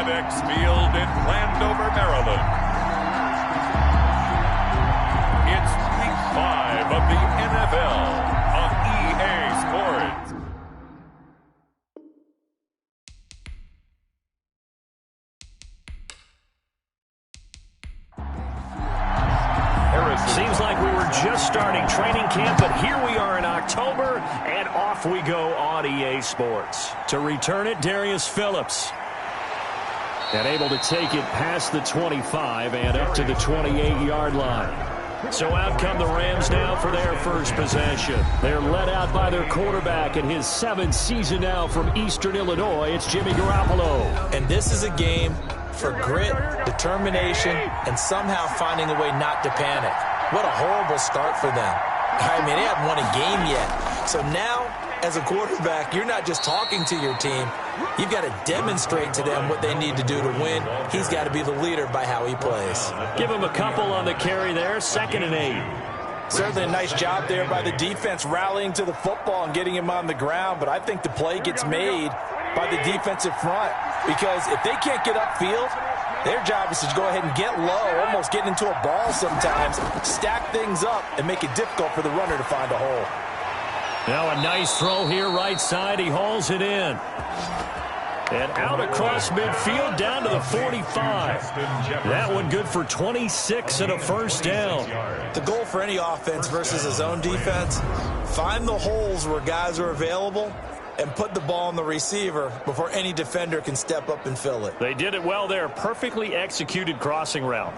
FedEx Field in Landover, Maryland. It's Week 5 of the NFL on EA Sports. Seems like we were just starting training camp, but here we are in October, and off we go on EA Sports. To return it, Darius Phillips. And able to take it past the 25 and up to the 28-yard line. So out come the Rams now for their first possession. They're led out by their quarterback in his 7th season now from Eastern Illinois. It's Jimmy Garoppolo. And this is a game for grit, determination, and somehow finding a way not to panic. What a horrible start for them. I mean, they haven't won a game yet. So now, as a quarterback, you're not just talking to your team. You've got to demonstrate to them what they need to do to win. He's got to be the leader by how he plays. Give him a couple on the carry there, 2nd and 8. Certainly a nice job there by the defense rallying to the football and getting him on the ground, but I think the play gets made by the defensive front because if they can't get upfield, their job is to go ahead and get low, almost get into a ball sometimes, stack things up, and make it difficult for the runner to find a hole. Now a nice throw here, right side. He hauls it in. And out across midfield, down to the 45. That one good for 26 and a first down. The goal for any offense versus his own defense, find the holes where guys are available and put the ball on the receiver before any defender can step up and fill it. They did it well there. Perfectly executed crossing route.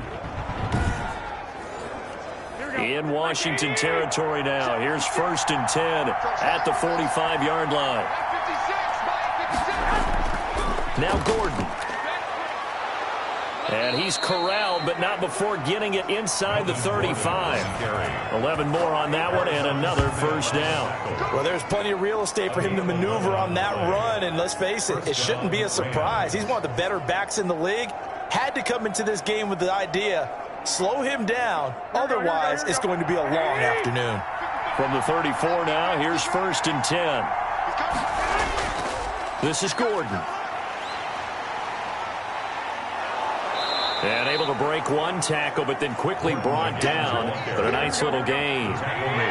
In Washington territory now. Here's 1st and 10 at the 45-yard line. Now Gordon. And he's corralled, but not before getting it inside the 35. 11 more on that one, and another first down. Well, there's plenty of real estate for him to maneuver on that run, and let's face it, it shouldn't be a surprise. He's one of the better backs in the league. Had to come into this game with the idea, slow him down, otherwise it's going to be a long afternoon. From the 34 now, here's 1st and 10. This is Gordon. And able to break one tackle, but then quickly brought down. But a nice little gain.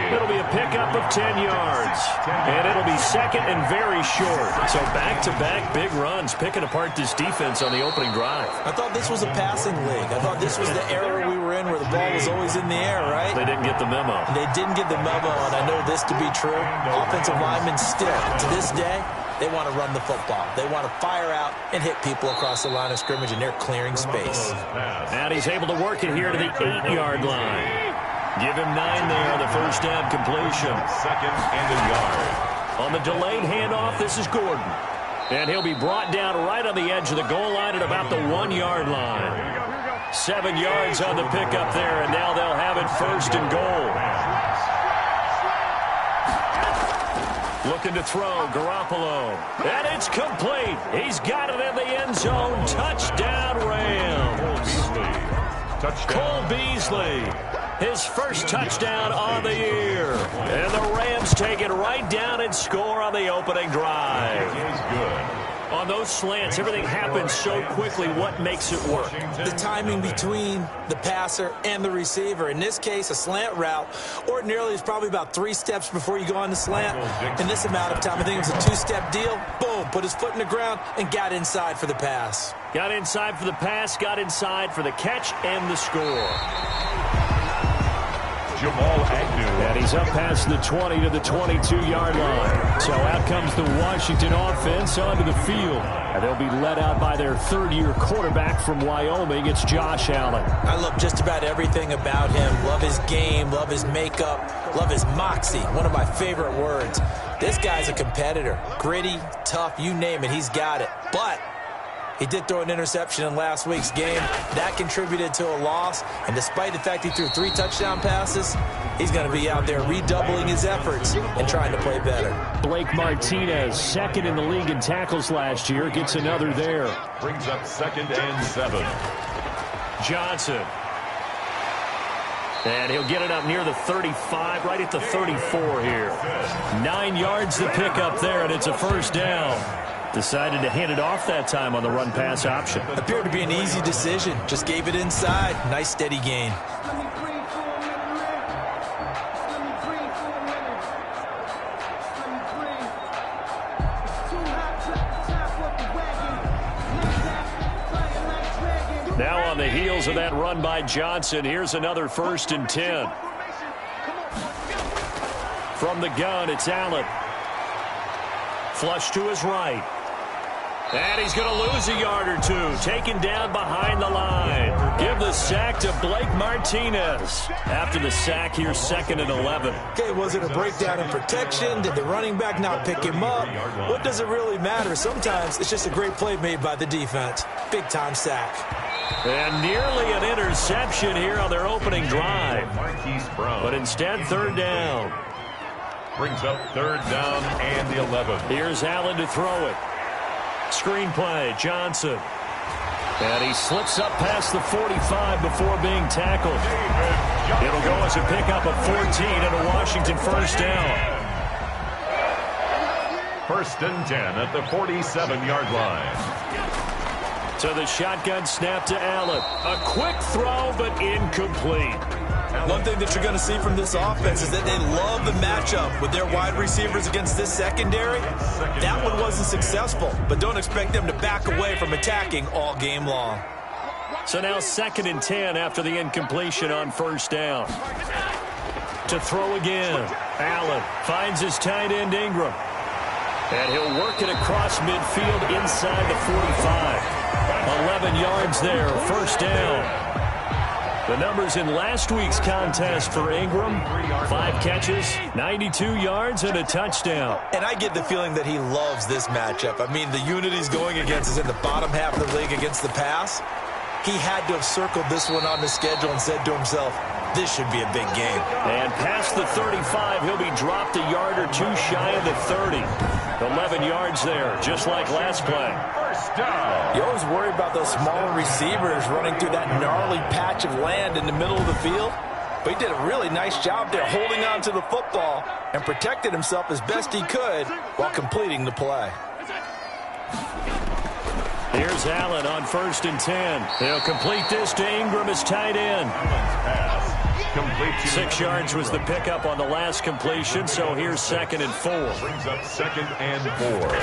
It'll be a pickup of 10 yards. And it'll be 2nd and very short. So back-to-back big runs, picking apart this defense on the opening drive. I thought this was a passing league. I thought this was the era we were in where the ball was always in the air, right? They didn't get the memo. They didn't get the memo, and I know this to be true. Offensive linemen still, to this day, they want to run the football. They want to fire out and hit people across the line of scrimmage, and they're clearing space. And he's able to work it here to the 8-yard line. Give him 9 there on the first down completion. 2nd and a yard. On the delayed handoff, this is Gordon. And he'll be brought down right on the edge of the goal line at about the 1-yard line. 7 yards on the pickup there, and now they'll have it 1st and goal. Looking to throw, Garoppolo. And it's complete. He's got it in the end zone. Touchdown, Rams. Cole Beasley. His first touchdown on the year. And the Rams take it right down and score on the opening drive. Is good. On those slants, everything happens so quickly. What makes it work? The timing between the passer and the receiver. In this case, a slant route ordinarily is probably about 3 steps before you go on the slant. In this amount of time, I think it was a 2-step deal. Boom, put his foot in the ground and got inside for the pass. Got inside for the pass, got inside for the catch and the score. Jamal Agnew. And he's up past the 20 to the 22-yard line. So out comes the Washington offense onto the field. And they'll be led out by their 3rd-year quarterback from Wyoming. It's Josh Allen. I love just about everything about him. Love his game, love his makeup, love his moxie. One of my favorite words. This guy's a competitor. Gritty, tough, you name it, he's got it. But he did throw an interception in last week's game. That contributed to a loss. And despite the fact he threw 3 touchdown passes, he's going to be out there redoubling his efforts and trying to play better. Blake Martinez, 2nd in the league in tackles last year, gets another there. Brings up 2nd and 7. Johnson. And he'll get it up near the 35, right at the 34 here. 9 yards to pick up there, and it's a first down. Decided to hand it off that time on the run-pass option. Appeared to be an easy decision. Just gave it inside. Nice steady gain. Now on the heels of that run by Johnson, here's another 1st and 10. From the gun, it's Allen. Flush to his right. And he's going to lose a yard or two. Taken down behind the line. Give the sack to Blake Martinez. After the sack, here's 2nd and 11. Okay, was it a breakdown in protection? Did the running back not pick him up? What does it really matter? Sometimes it's just a great play made by the defense. Big-time sack. And nearly an interception here on their opening drive. But instead, 3rd down. Brings up 3rd down and the 11. Here's Allen to throw it. Screen play, Johnson. And he slips up past the 45 before being tackled. It'll go as a pickup of 14 and a Washington 1st down. 1st and 10 at the 47-yard line. To the shotgun snap to Allen. A quick throw, but incomplete. One thing that you're going to see from this offense is that they love the matchup with their wide receivers against this secondary. That one wasn't successful, but don't expect them to back away from attacking all game long. So now 2nd and 10 after the incompletion on 1st down. To throw again. Allen finds his tight end Ingram. And he'll work it across midfield inside the 45. 11 yards there, 1st down. The numbers in last week's contest for Ingram: 5 catches, 92 yards, and a touchdown. And I get the feeling that he loves this matchup. I mean, the unit he's going against is in the bottom half of the league against the pass. He had to have circled this one on the schedule and said to himself, this should be a big game. And past the 35, he'll be dropped a yard or two shy of the 30. 11 yards there, just like last play. You always worry about those smaller receivers running through that gnarly patch of land in the middle of the field. But he did a really nice job there holding on to the football and protected himself as best he could while completing the play. Here's Allen on 1st and 10. He'll complete this to Ingram as tight end. 6 yards was the pickup on the last completion, so here's 2nd and 4. Brings up 2nd and 4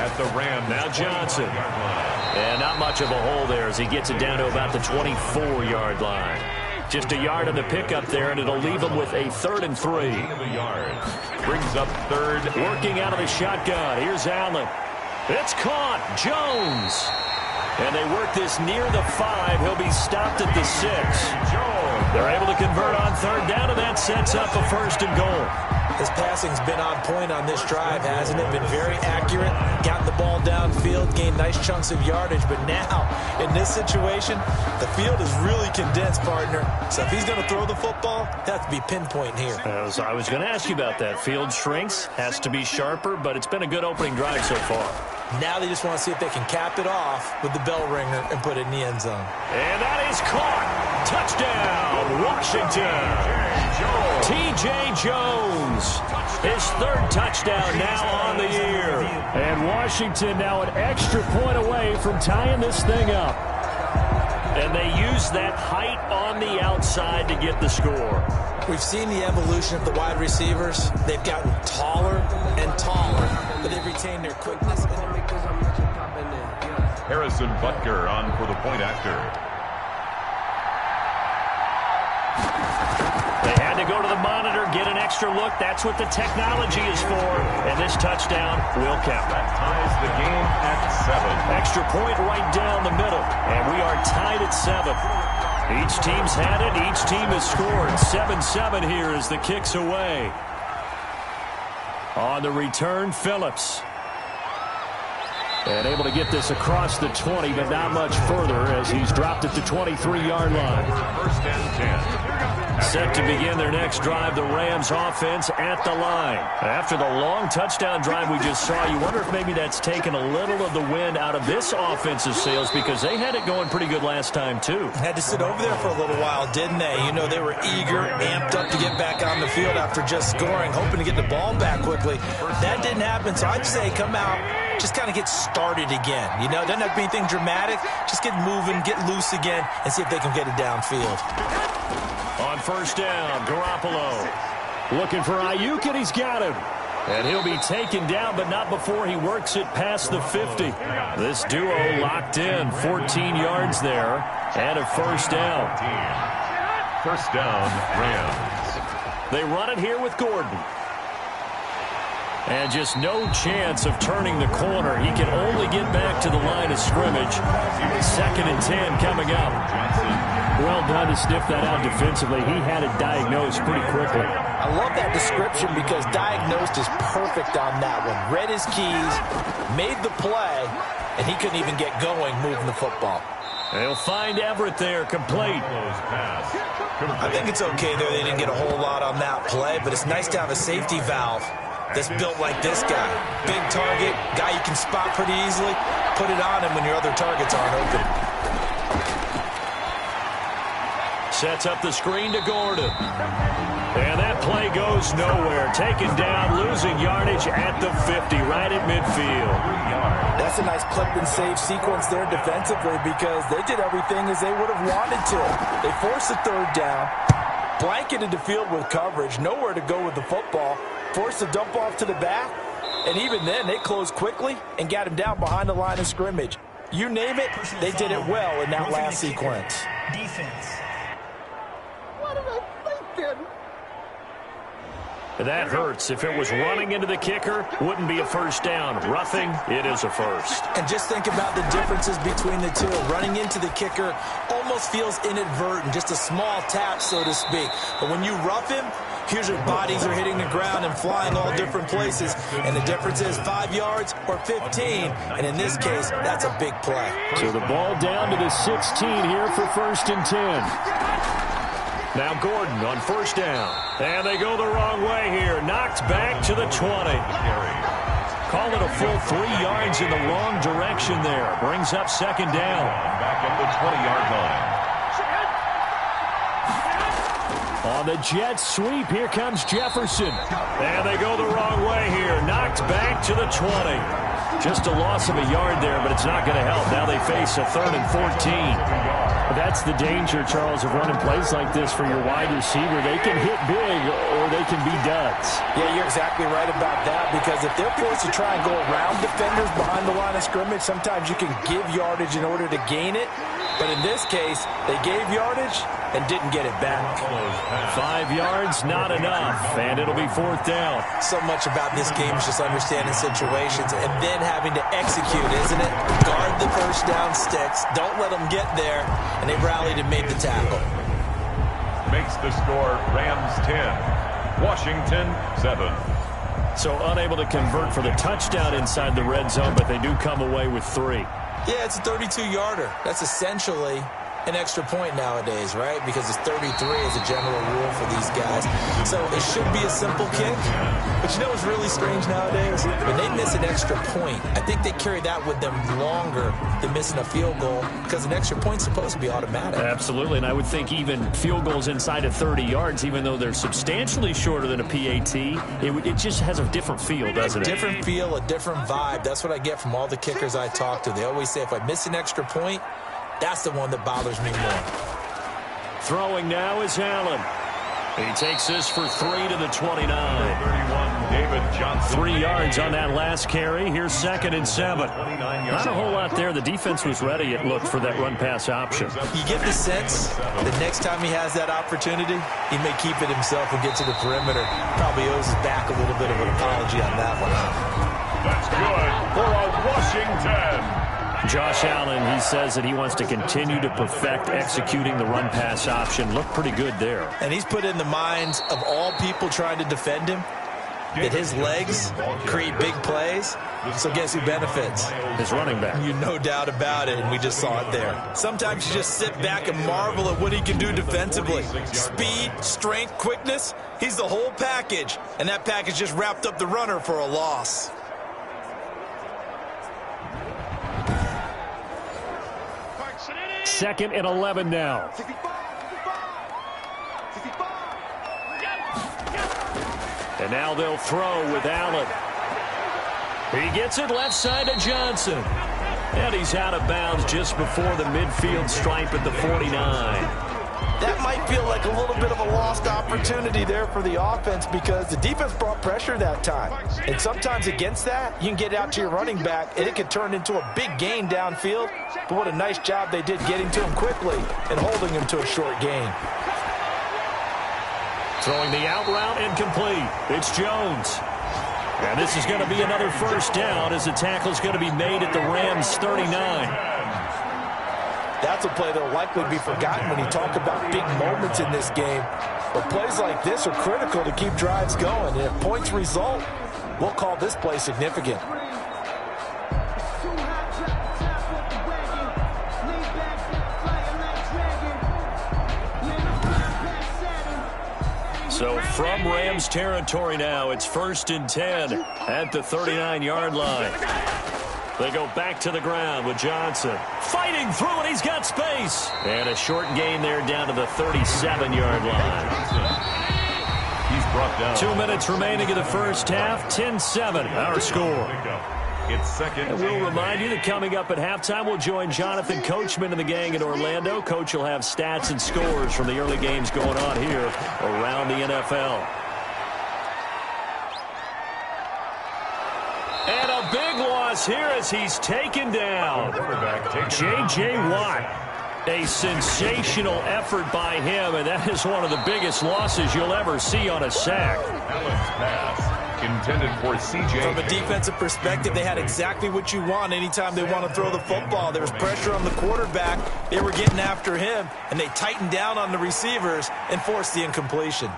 at the Rams. Now Johnson. And not much of a hole there as he gets it down to about the 24-yard line. Just a yard on the pickup there, and it'll leave him with a 3rd and 3. Brings up 3rd. Working out of the shotgun. Here's Allen. It's caught. Jones. And they work this near the 5. He'll be stopped at the 6. They're able to convert on 3rd down, and that sets up a 1st and goal. His passing's been on point on this drive, hasn't it? Been very accurate, gotten the ball downfield, gained nice chunks of yardage. But now, in this situation, the field is really condensed, partner. So if he's going to throw the football, that has to be pinpoint here. As I was going to ask you about that. Field shrinks, has to be sharper, but it's been a good opening drive so far. Now they just want to see if they can cap it off with the bell ringer and put it in the end zone. And that is caught. Touchdown, Washington. T.J. Jones. His 3rd touchdown now on the year. And Washington now an extra point away from tying this thing up. And they use that height on the outside to get the score. We've seen the evolution of the wide receivers. They've gotten taller and taller, but they've retained their quickness. Harrison Butker on for the point after. They had to go to the monitor, get an extra look. That's what the technology is for. And this touchdown will count. That ties the game at 7. Extra point right down the middle. And we are tied at 7. Each team's had it. Each team has scored. 7-7 here as the kick's away. On the return, Phillips. And able to get this across the 20, but not much further as he's dropped at the 23-yard line. 1st and 10. Set to begin their next drive, the Rams offense at the line. After the long touchdown drive we just saw, you wonder if maybe that's taken a little of the wind out of this offensive sails because they had it going pretty good last time too. Had to sit over there for a little while, didn't they? You know, they were eager, amped up to get back on the field after just scoring, hoping to get the ball back quickly. That didn't happen, so I'd say come out, just kind of get started again. You know, it doesn't have to be anything dramatic. Just get moving, get loose again, and see if they can get it downfield. On first down, Garoppolo looking for Ayuk, and he's got him. And he'll be taken down, but not before he works it past the 50. This duo locked in, 14 yards there, and a first down. First down, Rams. They run it here with Gordon. And just no chance of turning the corner. He can only get back to the line of scrimmage. 2nd and 10 coming up. Well done to sniff that out defensively. He had it diagnosed pretty quickly. I love that description because diagnosed is perfect on that one. Read his keys, made the play, and he couldn't even get going moving the football. They'll find Everett there, complete. I think it's okay there. They didn't get a whole lot on that play, but it's nice to have a safety valve that's built like this guy. Big target, guy you can spot pretty easily. Put it on him when your other targets aren't open. Sets up the screen to Gordon. And that play goes nowhere. Taken down, losing yardage at the 50, right at midfield. That's a nice clip and save sequence there defensively because they did everything as they would have wanted to. They forced the third down, blanketed the field with coverage, nowhere to go with the football, forced the dump off to the back, and even then they closed quickly and got him down behind the line of scrimmage. You name it, they did it well in that last sequence. Defense. What am I thinking? That hurts. If it was running into the kicker, wouldn't be a first down. Roughing, it is a first. And just think about the differences between the two. Running into the kicker almost feels inadvertent, just a small tap, so to speak. But when you rough him, here's your bodies are hitting the ground and flying all different places. And the difference is 5 yards or 15. And in this case, that's a big play. So the ball down to the 16 here for 1st and 10. Now Gordon on first down. And they go the wrong way here. Knocked back to the 20. Call it a full 3 yards in the wrong direction there. Brings up 2nd down. Back at the 20-yard line. On the jet sweep, here comes Jefferson. And they go the wrong way here. Knocked back to the 20. Just a loss of a yard there, but it's not going to help. Now they face a 3rd and 14. That's the danger, Charles, of running plays like this for your wide receiver. They can hit big or they can be duds. Yeah, you're exactly right about that because if they're forced to try and go around defenders behind the line of scrimmage, sometimes you can give yardage in order to gain it. But in this case, they gave yardage and didn't get it back. 5 yards, not enough, and it'll be 4th down. So much about this game is just understanding situations and then having to execute, isn't it? Guard the first down sticks. Don't let them get there. And they rallied and made the tackle. Makes the score Rams 10, Washington 7. So unable to convert for the touchdown inside the red zone, but they do come away with 3. Yeah, it's a 32-yarder. That's essentially an extra point nowadays, right? Because it's 33 as a general rule for these guys. So it should be a simple kick. But you know what's really strange nowadays? When they miss an extra point, I think they carry that with them longer than missing a field goal because an extra point's supposed to be automatic. Absolutely, and I would think even field goals inside of 30 yards, even though they're substantially shorter than a PAT, it just has a different feel, doesn't it? A different feel, a different vibe. That's what I get from all the kickers I talk to. They always say if I miss an extra point, that's the one that bothers me more. Throwing now is Allen. He takes this for 3 to the 29. 31, David Johnson. 3 yards on that last carry. Here's 2nd and 7. Not a whole lot there. The defense was ready, it looked, for that run-pass option. You get the sense the next time he has that opportunity, he may keep it himself and get to the perimeter. Probably owes his back a little bit of an apology on that one. That's good for a Washington. Josh Allen, he says that he wants to continue to perfect executing the run-pass option. Looked pretty good there. And he's put in the minds of all people trying to defend him that his legs create big plays. So guess who benefits? His running back. You no doubt about it, and we just saw it there. Sometimes you just sit back and marvel at what he can do defensively. Speed, strength, quickness, he's the whole package. And that package just wrapped up the runner for a loss. Second and 11 now. And now they'll throw with Allen. He gets it left side to Johnson. And he's out of bounds just before the midfield stripe at the 49. That might feel like a little bit of a lost opportunity there for the offense because the defense brought pressure that time. And sometimes against that, you can get out to your running back, and it can turn into a big gain downfield. But what a nice job they did getting to him quickly and holding him to a short gain. Throwing the out route incomplete. It's Jones. And this is going to be another first down as the tackle is going to be made at the Rams' 39. That's a play that will likely be forgotten when you talk about big moments in this game. But plays like this are critical to keep drives going. And if points result, we'll call this play significant. So from Rams territory now, it's 1st and 10 at the 39-yard line. They go back to the ground with Johnson. Fighting through, and he's got space. And a short gain there down to the 37-yard line. He's brought down. 2 minutes remaining in the first half. 10-7, our score. It's second. And we'll remind you that coming up at halftime, we'll join Jonathan Coachman and the gang in Orlando. Coach will have stats and scores from the early games going on here around the NFL. And a big loss here as he's taken down. J.J. Watt. A sensational effort by him, and that is one of the biggest losses you'll ever see on a sack. Allen's pass intended for C.J. From a defensive perspective, they had exactly what you want anytime they want to throw the football. There was pressure on the quarterback. They were getting after him, and they tightened down on the receivers and forced the incompletion.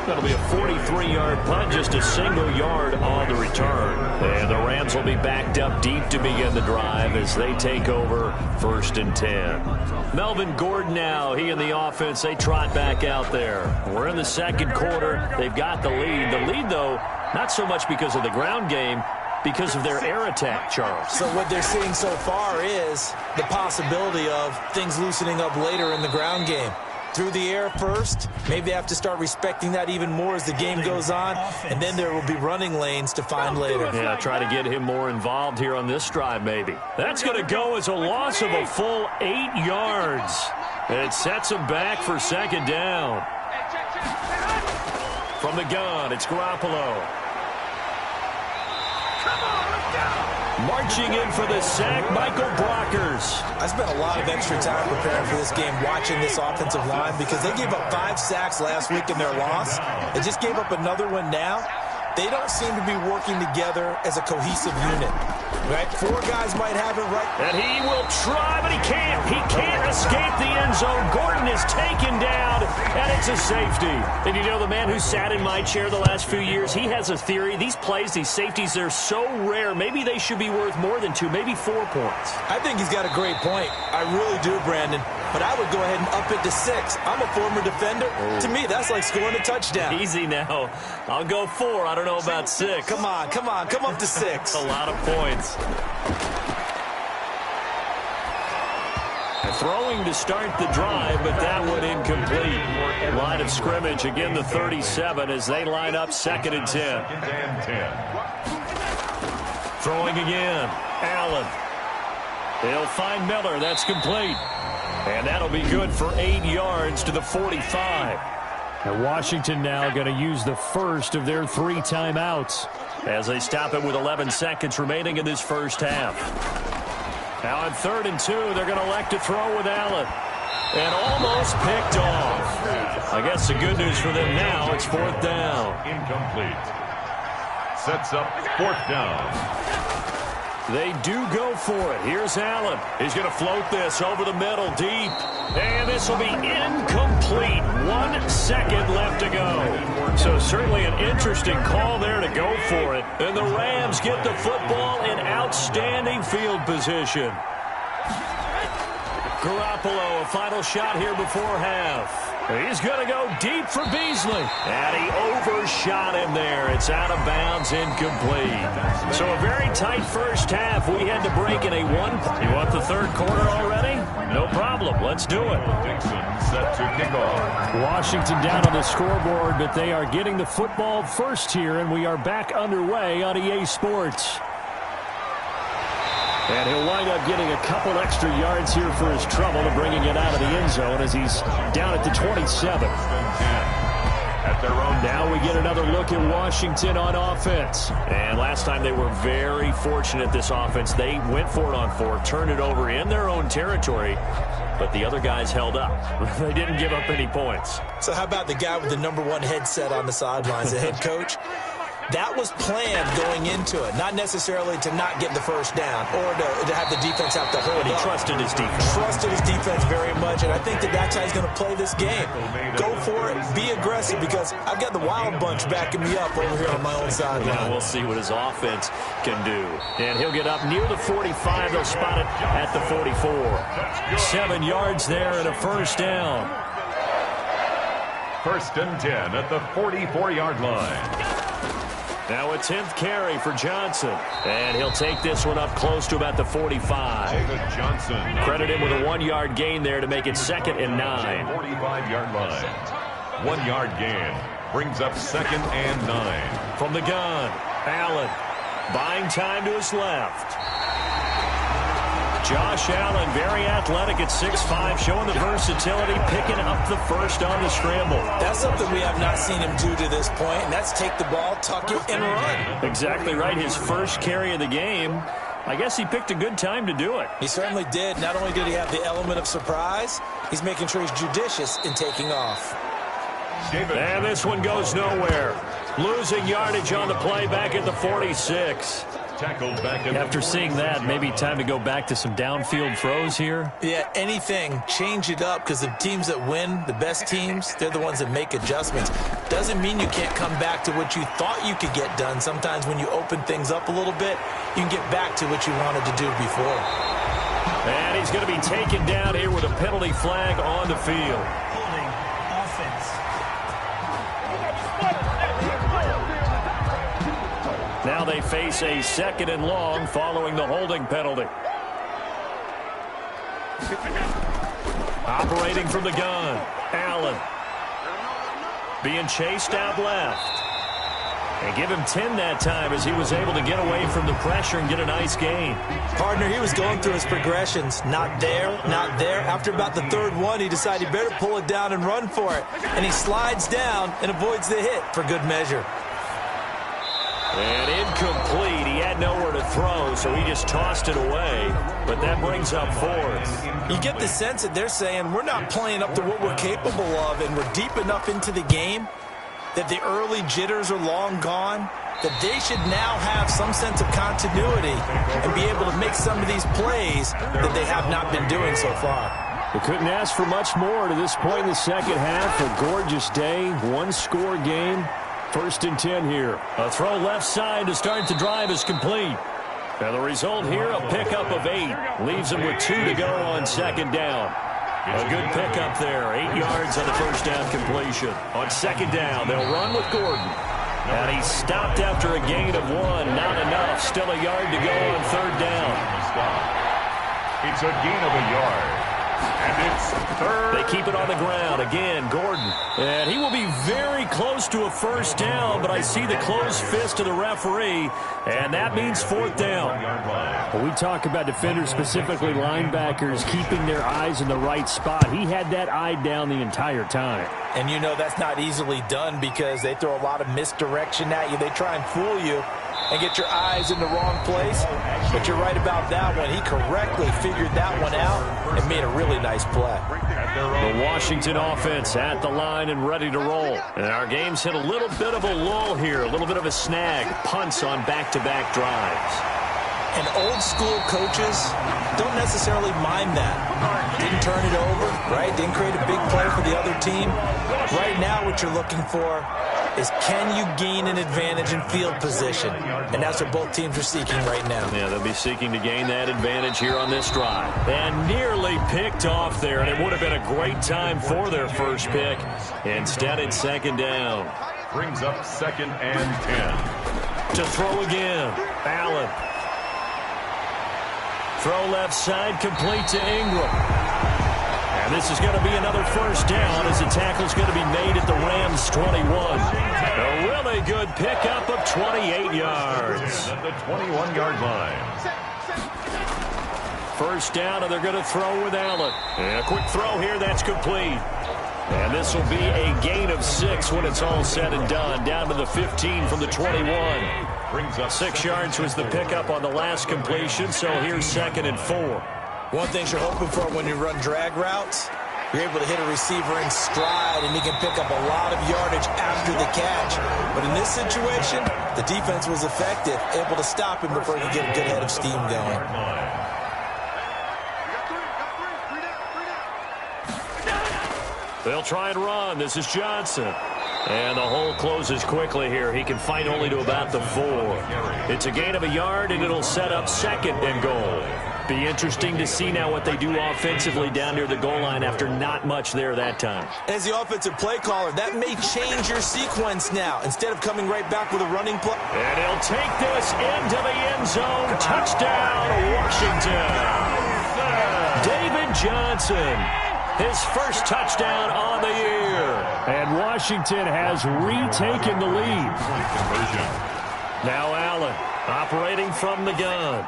That'll be a 43-yard punt, just a single yard on the return. And the Rams will be backed up deep to begin the drive as they take over 1st and 10. Melvin Gordon now, he and the offense, they trot back out there. We're in the second quarter. They've got the lead. The lead, though, not so much because of the ground game, because of their air attack, Charles. So what they're seeing so far is the possibility of things loosening up later in the ground game. Through the air first, maybe they have to start respecting that even more as the game goes on, and then there will be running lanes to find later. Yeah, try to get him more involved here on this drive, maybe. That's going to go as a loss of a full 8 yards. It sets him back for 2nd down. From the gun, it's Garoppolo. Marching in for the sack, Michael Brockers. I spent a lot of extra time preparing for this game watching this offensive line because they gave up 5 sacks last week in their loss. They just gave up another one now. They don't seem to be working together as a cohesive unit. Right? 4 guys might have it right. And he will try, but he can't. He can't escape the end zone. Gordon is taken down, and it's a safety. And you know, the man who sat in my chair the last few years, he has a theory. These plays, these safeties, they're so rare. Maybe they should be worth more than 2, maybe 4 points. I think he's got a great point. I really do, Brandon. But I would go ahead and up it to 6. I'm a former defender. To me, that's like scoring a touchdown. Easy now. I'll go 4. I don't know about 6. Come on. Come up to 6. A lot of points. Throwing to start the drive, but that one incomplete. Line of scrimmage, again the 37 as they line up 2nd and 10. Throwing again. Allen. They'll find Miller. That's complete. And that'll be good for 8 yards to the 45. And Washington now going to use the first of their 3 timeouts as they stop it with 11 seconds remaining in this first half. Now on 3rd and 2, they're going to elect to throw with Allen. And almost picked off. I guess the good news for them now, it's 4th down. Incomplete. Sets up 4th down. They do go for it. Here's Allen. He's going to float this over the middle deep. And this will be incomplete. 1 second left to go. So certainly an interesting call there to go for it. And the Rams get the football in outstanding field position. Garoppolo, a final shot here before half. He's going to go deep for Beasley. And he overshot him there. It's out of bounds, incomplete. So a very tight first half. We had to break in a 1. You want the 3rd quarter already? No problem. Let's do it. Dixon set to kick off. Washington down on the scoreboard, but they are getting the football first here, and we are back underway on EA Sports. And he'll wind up getting a couple extra yards here for his trouble to bringing it out of the end zone as he's down at the 27. At their own. Now we get another look at Washington on offense. And last time they were very fortunate, this offense. They went for it on 4, turned it over in their own territory, but the other guys held up. They didn't give up any points. So how about the guy with the #1 headset on the sidelines, the head coach? That was planned going into it, not necessarily to not get the first down or to have the defense have to hold But he up. trusted his defense. Trusted his defense very much, and I think that's how he's going to play this game. Go for it, be aggressive, because I've got the wild bunch backing me up over here on my own sideline. Now we'll see what his offense can do. And he'll get up near the 45. They'll spot it at the 44. 7 yards there and a first down. 1st and 10 at the 44-yard line. Now a 10th carry for Johnson. And he'll take this one up close to about the 45. David Johnson. Credit him with a 1-yard gain there to make it 2nd and 9. 45-yard line. 1-yard gain. Brings up 2nd and 9. From the gun, Allen buying time to his left. Josh Allen, very athletic at 6'5", showing the versatility, picking up the first on the scramble. That's something we have not seen him do to this point, and that's take the ball, tuck it, and run. Exactly right. His first carry of the game. I guess he picked a good time to do it. He certainly did. Not only did he have the element of surprise, he's making sure he's judicious in taking off. And this one goes nowhere. Losing yardage on the play back at the 46. Tackled back at After seeing that, maybe time to go back to some downfield throws here. Yeah, anything. Change it up, because the teams that win, the best teams, they're the ones that make adjustments. Doesn't mean you can't come back to what you thought you could get done. Sometimes when you open things up a little bit, you can get back to what you wanted to do before. And he's going to be taken down here with a penalty flag on the field. Holding offense. Now they face a 2nd and long following the holding penalty. Operating from the gun, Allen. Being chased out left. And give him 10 that time as he was able to get away from the pressure and get a nice gain. Partner, he was going through his progressions. Not there, not there. After about the 3rd one, he decided he better pull it down and run for it. And he slides down and avoids the hit for good measure. And incomplete. He had nowhere to throw, so he just tossed it away. But that brings up 4th. You get the sense that they're saying we're not playing up to what we're capable of, and we're deep enough into the game that the early jitters are long gone, that they should now have some sense of continuity and be able to make some of these plays that they have not been doing so far. We couldn't ask for much more to this point in the second half. A gorgeous day, 1-score game. 1st and 10 here. A throw left side to start the drive is complete. And the result here, a pickup of 8. Leaves him with 2 to go on 2nd down. A good pickup there. 8 yards on the first down completion. On 2nd down, they'll run with Gordon. And he stopped after a gain of 1. Not enough. Still a yard to go on 3rd down. It's a gain of a yard. And it's 3rd. They keep it on the ground. Again, Gordon. And he will be very close to a first down, but I see the closed fist of the referee, and that means 4th down. When we talk about defenders, specifically linebackers, keeping their eyes in the right spot, he had that eye down the entire time. And you know that's not easily done because they throw a lot of misdirection at you. They try and fool you and get your eyes in the wrong place. But you're right about that one. He correctly figured that one out and made a really nice play. The Washington offense at the line and ready to roll. And our game's hit a little bit of a lull here, a little bit of a snag. Punts on back-to-back drives. And old-school coaches don't necessarily mind that. Didn't turn it over, right? Didn't create a big play for the other team. Right now what you're looking for is can you gain an advantage in field position? And that's what both teams are seeking right now. Yeah, they'll be seeking to gain that advantage here on this drive. And nearly picked off there, and it would have been a great time for their first pick. Instead, it's 2nd down. Brings up 2nd and 10. To throw again, Allen. Throw left side, complete to Ingram. And this is going to be another first down as the tackle's going to be made at the Rams' 21. A really good pickup of 28 yards. At the 21-yard line. First down, and they're going to throw with Allen. And a quick throw here, that's complete. And this will be a gain of 6 when it's all said and done. Down to the 15 from the 21. 6 yards was the pickup on the last completion, so here's 2nd and 4. One thing you're hoping for when you run drag routes, you're able to hit a receiver in stride, and he can pick up a lot of yardage after the catch. But in this situation, the defense was effective, able to stop him before he could get a good head of steam going. They'll try and run. This is Johnson. And the hole closes quickly here. He can fight only to about the 4. It's a gain of a yard, and it'll set up 2nd and goal. Be interesting to see now what they do offensively down near the goal line after not much there that time. As the offensive play caller, that may change your sequence now. Instead of coming right back with a running play. And he'll take this into the end zone. Touchdown, Washington. David Johnson. His first touchdown on the year. And Washington has retaken the lead. Now Allen operating from the gun.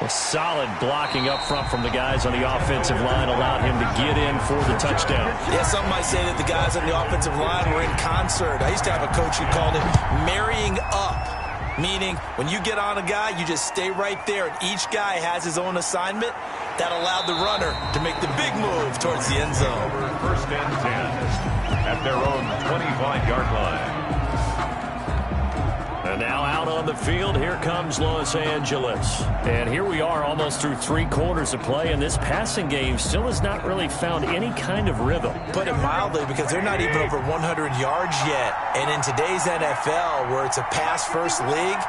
A solid blocking up front from the guys on the offensive line allowed him to get in for the touchdown. Yeah, some might say that the guys on the offensive line were in concert. I used to have a coach who called it marrying up, meaning when you get on a guy, you just stay right there, and each guy has his own assignment. That allowed the runner to make the big move towards the end zone. First and 10 at their own 25-yard line. And now out on the field, here comes Los Angeles. And here we are almost through 3 quarters of play, and this passing game still has not really found any kind of rhythm. Put it mildly, because they're not even over 100 yards yet. And in today's NFL, where it's a pass-first league,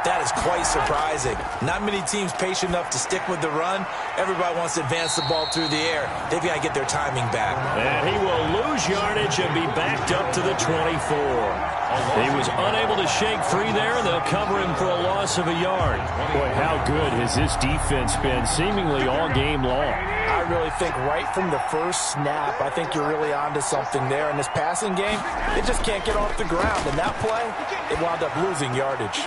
that is quite surprising. Not many teams patient enough to stick with the run. Everybody wants to advance the ball through the air. They've got to get their timing back. And he will lose yardage and be backed up to the 24. He was unable to shake free there, and they'll cover him for a loss of a yard. Boy, how good has this defense been seemingly all game long. I really think right from the first snap, I think you're really onto something there. In this passing game, it just can't get off the ground. In that play, it wound up losing yardage.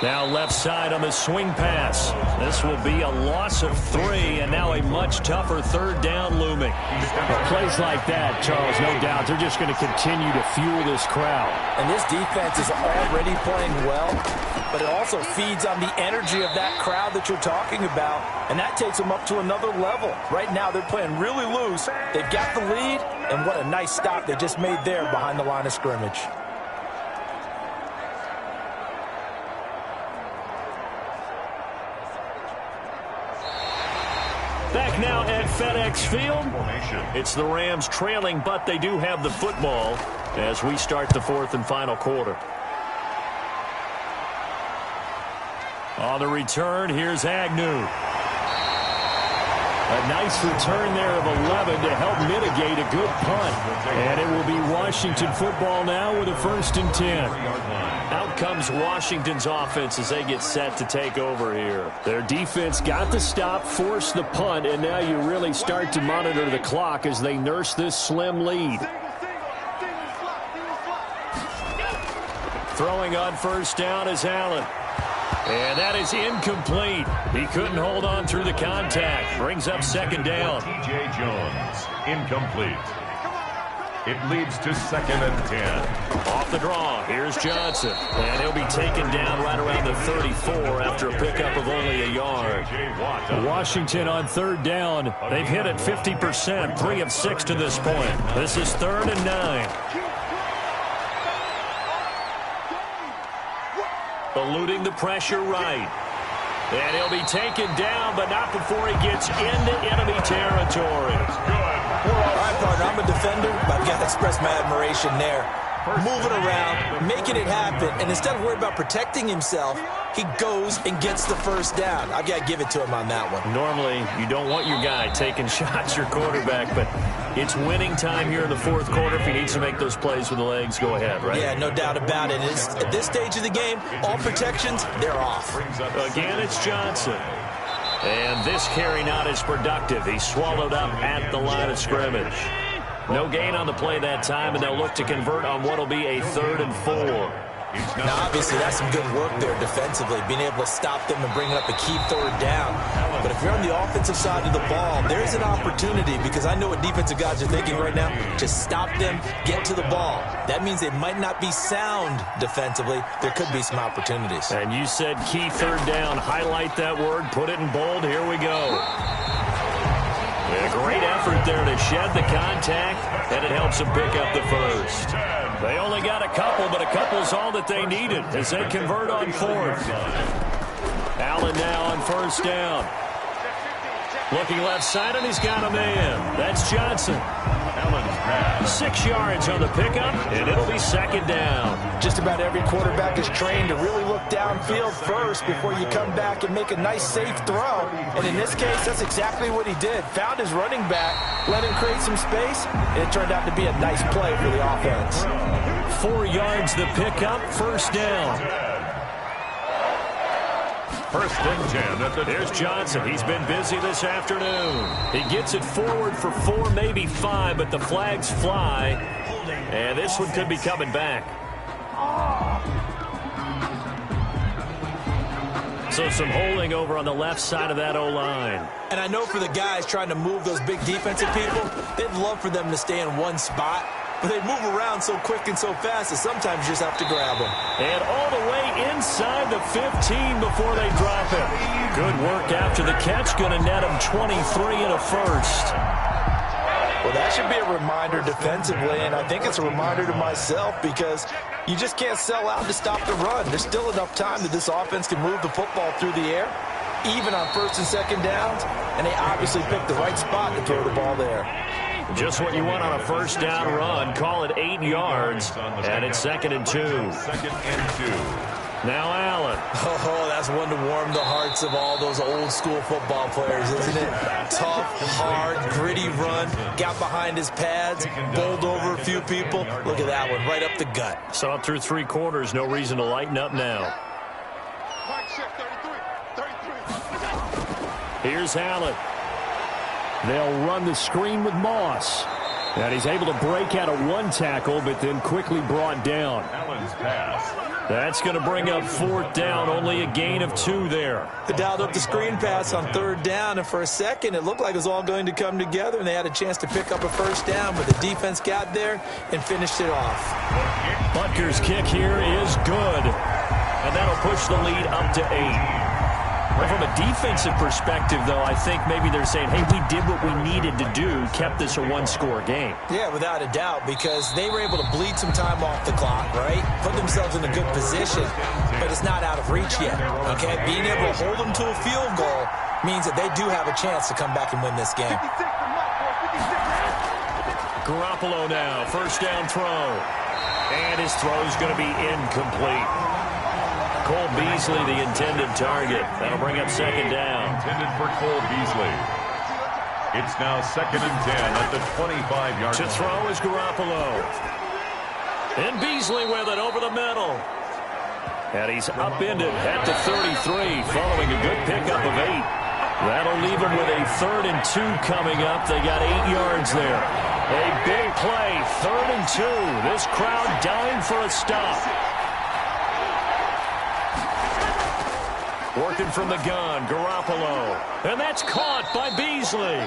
Now left side on the swing pass. This will be a loss of 3, and now a much tougher 3rd down looming. Well, plays like that, Charles, no doubt, they're just going to continue to fuel this crowd. And this defense is already playing well, but it also feeds on the energy of that crowd that you're talking about, and that takes them up to another level. Right now, they're playing really loose. They've got the lead, and what a nice stop they just made there behind the line of scrimmage. Back now at FedEx Field. It's the Rams trailing, but they do have the football as we start the 4th and final quarter. On the return, here's Agnew. A nice return there of 11 to help mitigate a good punt. And it will be Washington football now with a 1st and 10. Out comes Washington's offense as they get set to take over here. Their defense got the stop, forced the punt, and now you really start to monitor the clock as they nurse this slim lead. Throwing on 1st down is Allen. And that is incomplete. He couldn't hold on through the contact. Brings up 2nd down. T.J. Jones, incomplete. It leads to 2nd and 10. Off the draw, here's Johnson. And he'll be taken down right around the 34 after a pickup of only a yard. Washington on 3rd down. They've hit it 50%, 3 of 6 to this point. This is 3rd and 9. Eluding the pressure right. And he'll be taken down, but not before he gets into enemy territory. All right, partner, I'm a defender, but I've got to express my admiration there. Moving around, making it happen, and instead of worrying about protecting himself, he goes and gets the 1st down. I've got to give it to him on that one. Normally, you don't want your guy taking shots, your quarterback, but it's winning time here in the 4th quarter. If he needs to make those plays with the legs, go ahead, right? Yeah, no doubt about it. At this stage of the game, all protections, they're off. Again, it's Johnson. And this carry not as productive. He's swallowed up at the line of scrimmage. No gain on the play that time, and they'll look to convert on what will be a 3rd and 4. Now, obviously, that's some good work there defensively, being able to stop them and bring up a key 3rd down. But if you're on the offensive side of the ball, there's an opportunity, because I know what defensive guys are thinking right now. Just stop them, get to the ball. That means they might not be sound defensively. There could be some opportunities. And you said key 3rd down. Highlight that word, put it in bold. Here we go. A great effort there to shed the contact, and it helps them pick up the first. They only got a couple, but a couple's all that they needed as they convert on 4th. Allen now on 1st down. Looking left side, and he's got a man. That's Johnson. 6 yards on the pickup, and it'll be 2nd down. Just about every quarterback is trained to really look downfield first before you come back and make a nice, safe throw. And in this case, that's exactly what he did. Found his running back, let him create some space, and it turned out to be a nice play for the offense. 4 yards the pickup, 1st down. 1st and 10. There's Johnson. He's been busy this afternoon. He gets it forward for 4, maybe 5, but the flags fly. And this one could be coming back. So some holding over on the left side of that O-line. And I know for the guys trying to move those big defensive people, they'd love for them to stay in one spot. But they move around so quick and so fast that sometimes you just have to grab them. And all the way inside the 15 before they drop him. Good work after the catch. Going to net him 23 and a first. Well, that should be a reminder defensively, and I think it's a reminder to myself because you just can't sell out to stop the run. There's still enough time that this offense can move the football through the air, even on 1st and 2nd downs, and they obviously picked the right spot to throw the ball there. Just what you want on a 1st down run. Call it 8 yards, and it's 2nd and 2. 2nd and 2. Now Allen. Oh, that's one to warm the hearts of all those old school football players, isn't it? Tough, hard, gritty run. Got behind his pads, bowled over a few people. Look at that one, right up the gut. Saw it through 3 quarters. No reason to lighten up now. Here's Allen. They'll run the screen with Moss. And he's able to break out of 1 tackle, but then quickly brought down. Allen's pass. That's going to bring up 4th down. Only a gain of 2 there. They dialed up the screen pass on 3rd down, and for a second, it looked like it was all going to come together, and they had a chance to pick up a 1st down, but the defense got there and finished it off. Butker's kick here is good. And that'll push the lead up to 8. Well, from a defensive perspective, though, I think maybe they're saying, hey, we did what we needed to do, kept this a 1-score game. Yeah, without a doubt, because they were able to bleed some time off the clock, right? Put themselves in a good position, but it's not out of reach yet, okay? Being able to hold them to a field goal means that they do have a chance to come back and win this game. Garoppolo now, 1st down throw. And his throw's going to be incomplete. Cole Beasley, the intended target. That'll bring up 2nd down. Intended for Cole Beasley. It's now 2nd and 10 at the 25-yard line. To throw is Garoppolo. And Beasley with it over the middle. And he's upended at the 33, following a good pickup of 8. That'll leave him with a 3rd and 2 coming up. They got 8 yards there. A big play, 3rd and 2. This crowd dying for a stop. Working from the gun, Garoppolo. And that's caught by Beasley.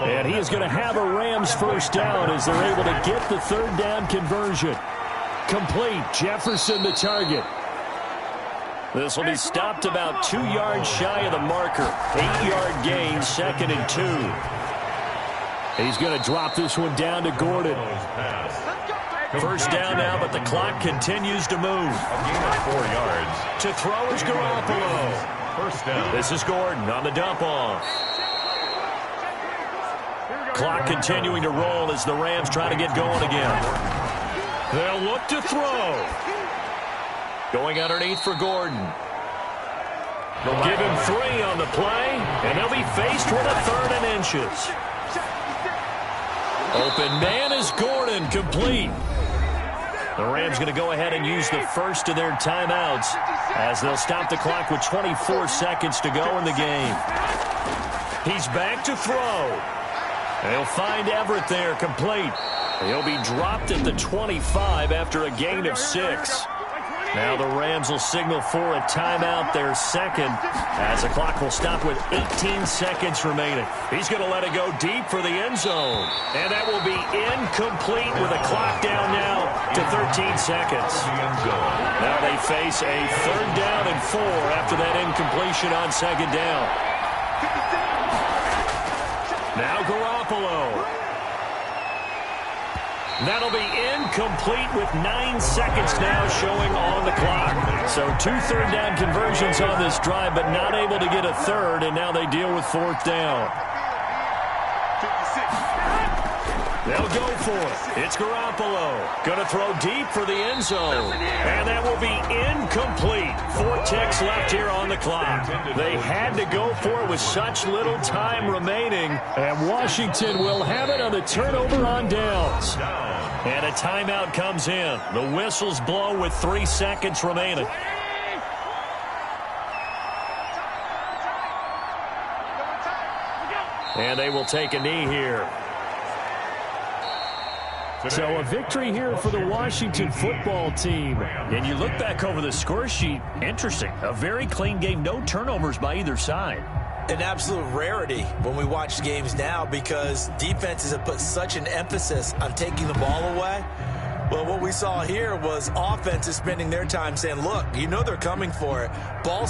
And he is going to have a Rams 1st down as they're able to get the 3rd down conversion. Complete. Jefferson the target. This will be stopped about 2 yards shy of the marker. 8-yard gain, 2nd and 2. He's going to drop this one down to Gordon. 1st down now, but the clock continues to move. A gain of 4 yards. To throw is Garoppolo. 1st down. This is Gordon on the dump off. Clock continuing to roll as the Rams try to get going again. They'll look to throw. Going underneath for Gordon. Give him 3 on the play, and they'll be faced with a 3rd and inches. Open man is Gordon, complete. The Rams going to go ahead and use the first of their timeouts as they'll stop the clock with 24 seconds to go in the game. He's back to throw. They'll find Everett there, complete. He'll be dropped at the 25 after a gain of 6. Now the Rams will signal for a timeout, their second, as the clock will stop with 18 seconds remaining. He's going to let it go deep for the end zone. And that will be incomplete with a clock down now to 13 seconds. Now they face a 3rd down and 4 after that incompletion on 2nd down. Now Garoppolo. That'll be incomplete with 9 seconds now showing on the clock. So 2 third down conversions on this drive, but not able to get a third, and now they deal with 4th down. They'll go for it. It's Garoppolo. Going to throw deep for the end zone. And that will be incomplete. 4 ticks left here on the clock. They had to go for it with such little time remaining. And Washington will have it on the turnover on downs. And a timeout comes in. The whistles blow with 3 seconds remaining. And they will take a knee here. So a victory here for the Washington football team. And you look back over the score sheet, interesting. A very clean game, no turnovers by either side. An absolute rarity when we watch games now because defenses have put such an emphasis on taking the ball away. Well, what we saw here was offenses spending their time saying, look, you know they're coming for it. Ball